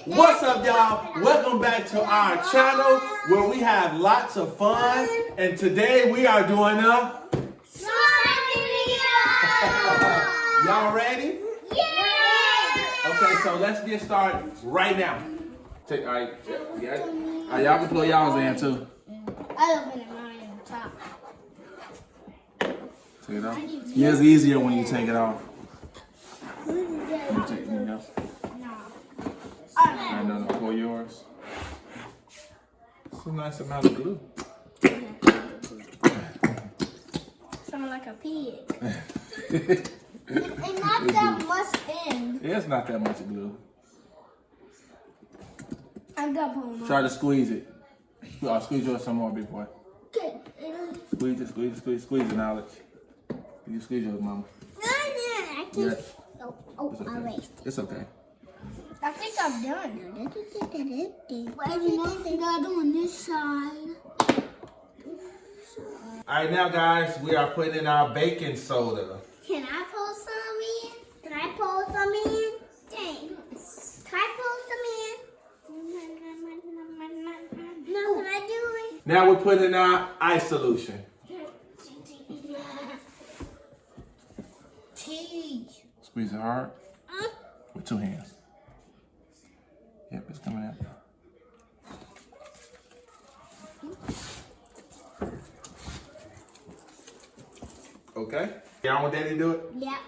What's up, y'all? Welcome back to our channel where we have lots of fun. And today we are doing a slime video. Y'all ready? Yeah. Okay, so let's get started right now. All right, y'all can play y'all's in too. I open it mine on top. Take it off. Yeah, it's easier when you take it off. You take it off. I know, for yours. It's a nice amount of glue. Sound like a pig. And not that much in. Yeah, it's not that much glue. I'm gonna put them on. Try to squeeze it. Squeeze yours some more, big boy. Okay. Squeeze it, knowledge. You squeeze yours, mama. I Yeah. Oh, It's okay. I erased it. It's okay. I think I'm done. Wait, you gotta do on this side. All right, now, guys, we are putting in our baking soda. Can I pour some in? Can I pour some in? Dang. Can I pour some in? No, can I do it? Now we're putting in our ice solution. Tea. Squeeze it hard with 2 hands. Yep, it's coming out. Okay. Y'all want Daddy to do it? Yeah.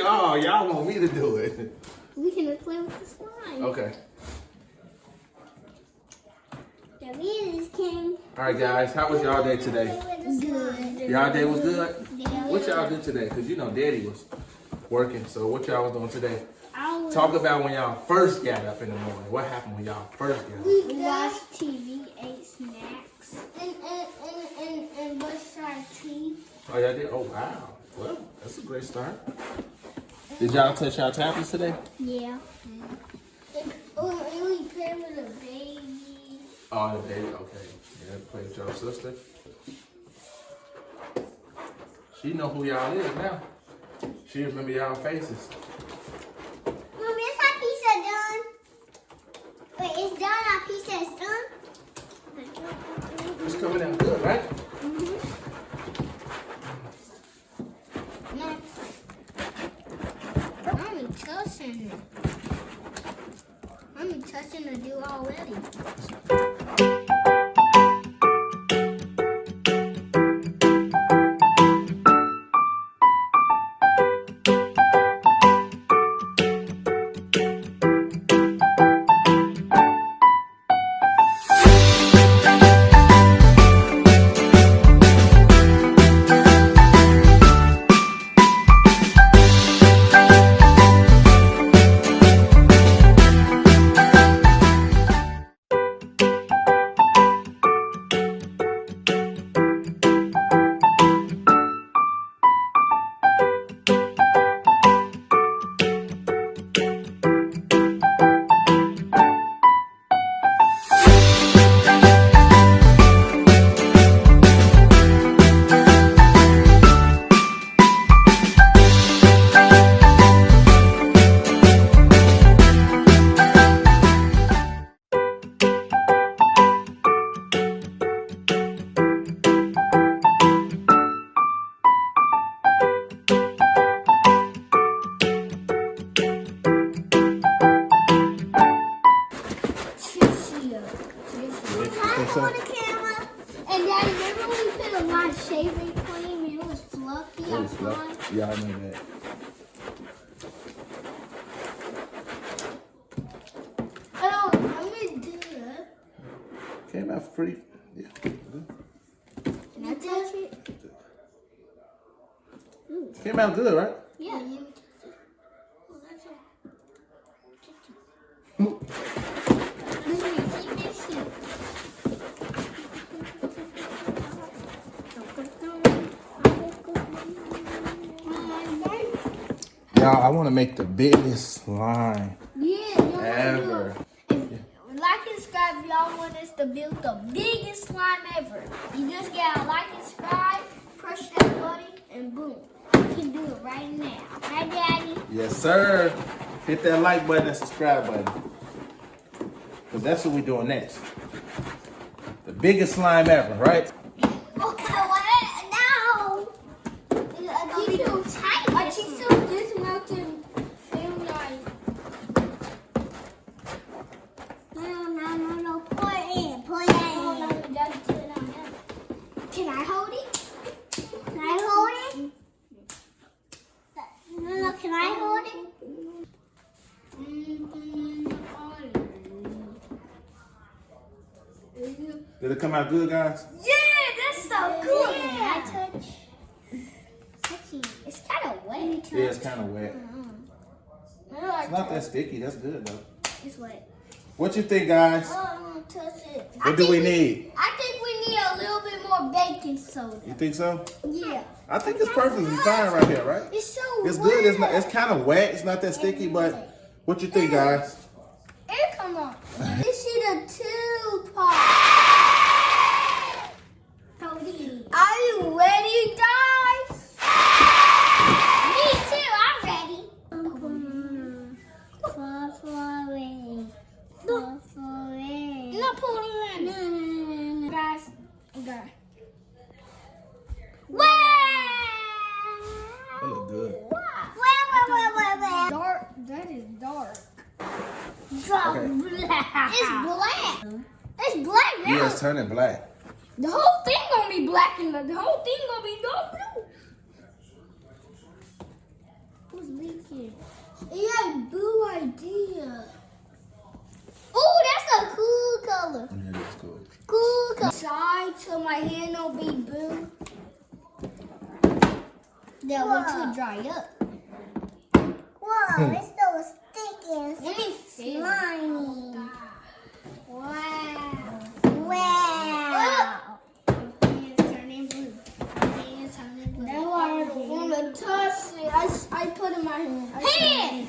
Oh, y'all want me to do it. We can play with the slime. Okay. The videos came. All right, guys. How was y'all day today? Good. Y'all day was good? Yeah. What y'all did today? Because, you know, Daddy was working. So what y'all was doing today? I Talk about when y'all first got up in the morning. What happened when y'all first got up? We watched TV, ate snacks, and brushed our teeth. Oh, y'all did? Oh, wow. Well, that's a great start. Did y'all touch y'all tablets today? Yeah. And we played with a baby. Oh, the baby. Okay. Yeah, play with your sister. She know who y'all is now. She remember y'all faces. Mommy, is our pizza done? Wait, it's done? Our pizza is done? It's coming out good, right? I'm touching it. I'm touching the do already. On the camera. And Daddy, remember when we put a lot of shaving cream and it was fluffy outside? Yeah, I know that. Oh, I'm gonna do that. Came out pretty. Yeah. Good. Can I touch it? Came out good, right? Yeah. Y'all, I want to make the biggest slime ever. ever. Like and subscribe if y'all want us to build the biggest slime ever. You just gotta like and subscribe, push that button, and boom. You can do it right now. Right, Daddy? Yes, sir. Hit that like button and subscribe button. Because that's what we're doing next. The biggest slime ever, right? Okay, what now? I feel tight. I think so. This mountain feel like. No. Pour it in. No, just do it on him. Can I hold it? Can I hold it? No, can I hold it? Did it come out good, guys? Yeah, that's so good. Yeah. I touch. It's kind of wet. Yeah, it's kind of wet. It's not that sticky. That's good, though. It's wet. What you think, guys? Touch it. What do we need? I think we need a little bit more baking soda. You think so? Yeah. I think it's perfectly fine right here, right? It's so It's wet. good. It's kind of wet. It's not that sticky, but what you think, guys? Here, come on. This is a 2-part. Are you ready, guys? Me too. I'm ready. No, pull it in. No. Guys, okay. Wow! That look good. Wait. Dark. That is dark. Okay. Black. It's black. It's black now. Yeah, it's turning black. The whole thing gonna be black and the whole thing gonna be dark blue. Who's leaking? He had blue idea. Oh, that's a cool color. Yeah, that's cool. Cool color. Side so my hair no be blue. That one to dry up. Whoa, it's so sticky and slimy. Wow. It's turning blue. Now I want to touch it. I put it in my hand.